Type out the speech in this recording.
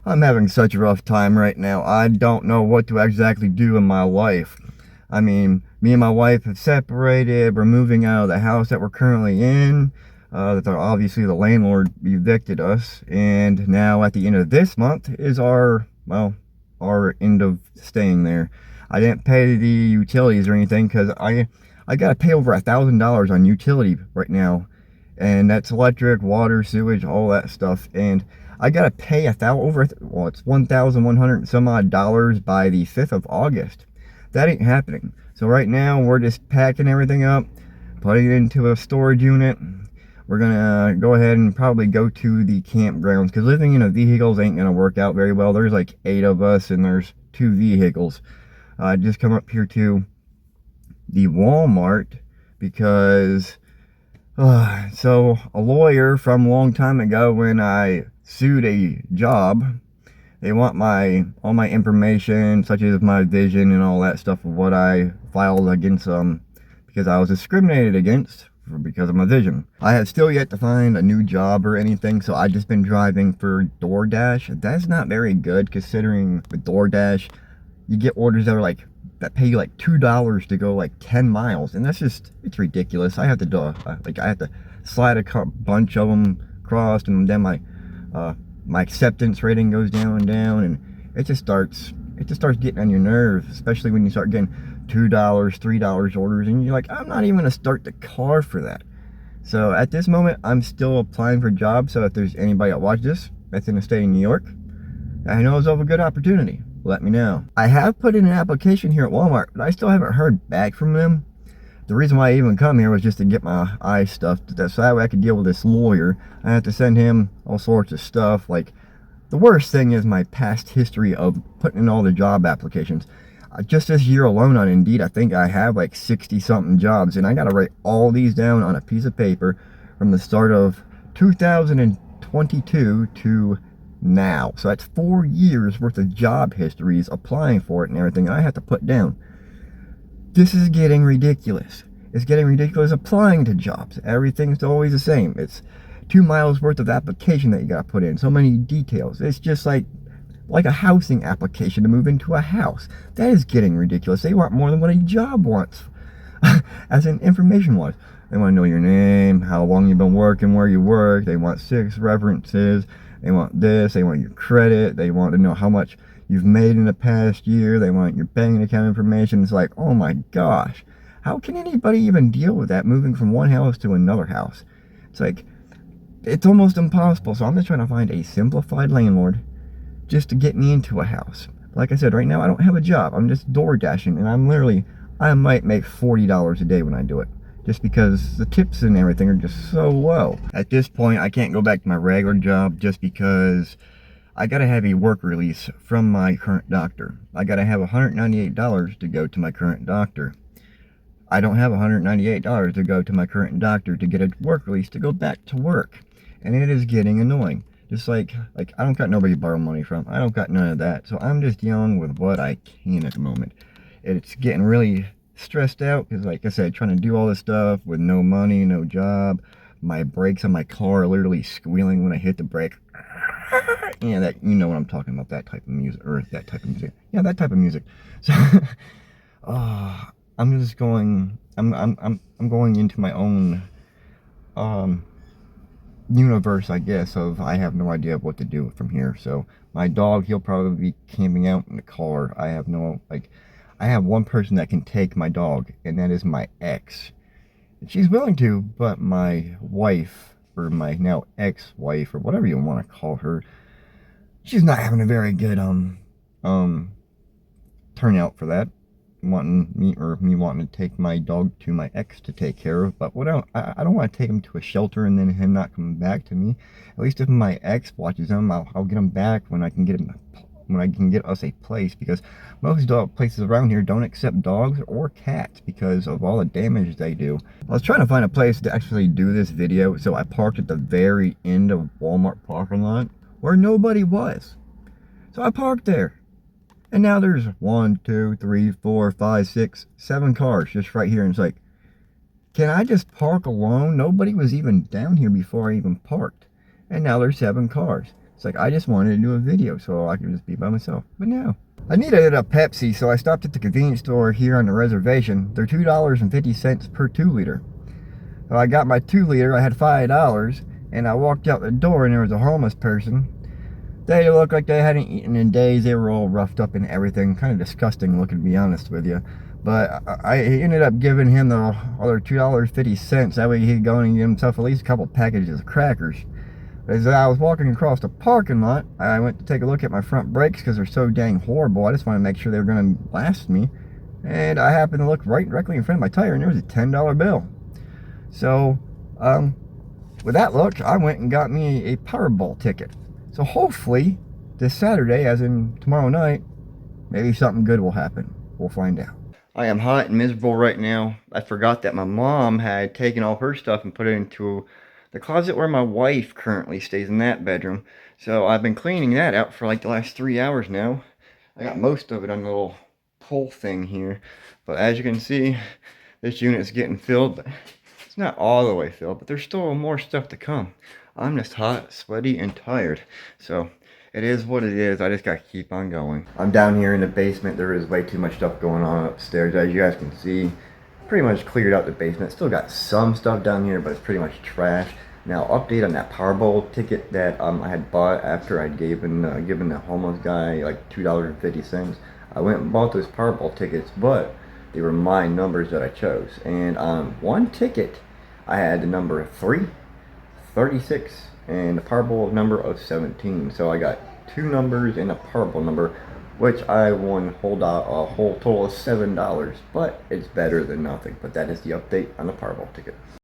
I'm having such a rough time right now. I don't know what to exactly do in my life. I mean, me and my wife have separated. We're moving out of the house that we're currently in. Obviously, the landlord evicted us. And now at the end of this month is our end of staying there. I didn't pay the utilities or anything because I got to pay over $1,000 on utility right now. And that's electric, water, sewage, all that stuff. And I gotta pay it's 1,100 some odd dollars by the 5th of August. That ain't happening. So right now we're just packing everything up, putting it into a storage unit. We're gonna go ahead and probably go to the campgrounds because living in a vehicles ain't gonna work out very well. There's like 8 of us and there's 2 vehicles. I just come up here to the Walmart because so a lawyer from a long time ago, when I sued a job, they want all my information, such as my vision and all that stuff of what I filed against them because I was discriminated against because of my vision. I have still yet to find a new job or anything, so I've just been driving for DoorDash. That's not very good considering with DoorDash, you get orders that pay you like $2 to go like 10 miles, and it's ridiculous. I have to do I have to slide a bunch of them across, and then my acceptance rating goes down and down, and it just starts getting on your nerves, especially when you start getting $2, $3 orders, and you're like, I'm not even gonna start the car for that. So at this moment, I'm still applying for jobs. So if there's anybody that watches this that's in the state of New York, I know it's of a good opportunity, let me know. I have put in an application here at Walmart, but I still haven't heard back from them. The reason why I even come here was just to get my eye stuffed, so that way I could deal with this lawyer. I have to send him all sorts of stuff. Like, the worst thing is my past history of putting in all the job applications. Just this year alone on Indeed, I think I have like 60 something jobs, and I gotta write all these down on a piece of paper from the start of 2022 to now. So that's 4 years worth of job histories, applying for it and everything I have to put down. This is getting ridiculous. It's getting ridiculous applying to jobs. Everything's always the same. It's 2 miles worth of application that you gotta put in. So many details. It's just like a housing application to move into a house. That is getting ridiculous. They want more than what a job wants, as in information wise. They want to know your name, how long you've been working, where you work. They want 6 references. They want this. They want your credit. They want to know how much you've made in the past year. They want your bank account information. It's like, oh my gosh, how can anybody even deal with that, moving from one house to another house? It's like, it's almost impossible. So I'm just trying to find a simplified landlord just to get me into a house. Like I said, right now I don't have a job. I'm just door dashing, and I might make $40 a day when I do it, just because the tips and everything are just so low. At this point, I can't go back to my regular job just because I gotta have a work release from my current doctor. I gotta have $198 to go to my current doctor. I don't have $198 to go to my current doctor to get a work release to go back to work, and it is getting annoying. Just like I don't got nobody to borrow money from. I don't got none of that. So I'm just dealing with what I can at the moment. It's getting really stressed out because, like I said, trying to do all this stuff with no money, no job. My brakes on my car are literally squealing when I hit the brake. Yeah, that, you know what I'm talking about, that type of music, or that type of music. Yeah, that type of music. So I'm just going I'm going into my own universe, I guess, of I have no idea what to do from here. So my dog, he'll probably be camping out in the car. I have I have one person that can take my dog, and that is my ex. And she's willing to, but my wife, or my now ex-wife, or whatever you want to call her, she's not having a very good turnout for that. Me wanting to take my dog to my ex to take care of, but I don't want to take him to a shelter and then him not coming back to me. At least if my ex watches him, I'll get him back when I can get us a place, because most dog places around here don't accept dogs or cats because of all the damage they do. I was trying to find a place to actually do this video, so I parked at the very end of Walmart parking lot where nobody was. So I parked there. And now there's 1, 2, 3, 4, 5, 6, 7 cars just right here. And it's like, can I just park alone? Nobody was even down here before I even parked. And now there's 7 cars. It's like, I just wanted to do a video so I could just be by myself. But no. I needed a Pepsi, so I stopped at the convenience store here on the reservation. They're $2.50 per 2-liter. So I got my 2-liter, I had $5, and I walked out the door and there was a homeless person. They looked like they hadn't eaten in days. They were all roughed up and everything. Kind of disgusting looking, to be honest with you. But I ended up giving him the other $2.50. That way he could go and get himself at least a couple packages of crackers. As I was walking across the parking lot, I went to take a look at my front brakes because they're so dang horrible. I just wanted to make sure they were going to last me. And I happened to look right directly in front of my tire, and there was a $10 bill. So, with that look, I went and got me a Powerball ticket. So hopefully, this Saturday, as in tomorrow night, maybe something good will happen. We'll find out. I am hot and miserable right now. I forgot that my mom had taken all her stuff and put it into the closet where my wife currently stays, in that bedroom. So I've been cleaning that out for like the last 3 hours now. I got most of it on the little pull thing here. But as you can see, this unit is getting filled. But it's not all the way filled, but there's still more stuff to come. I'm just hot, sweaty, and tired. So it is what it is. I just gotta keep on going. I'm down here in the basement. There is way too much stuff going on upstairs. As you guys can see, pretty much cleared out the basement. Still got some stuff down here, but it's pretty much trash. Now, update on that Powerball ticket that I had bought after I'd given the homeless guy like $2.50. I went and bought those Powerball tickets, but they were my numbers that I chose. And on one ticket, I had the number 3, 36, and the Powerball number of 17. So I got 2 numbers and a Powerball number, which I won a whole total of $7. But it's better than nothing. But that is the update on the Powerball ticket.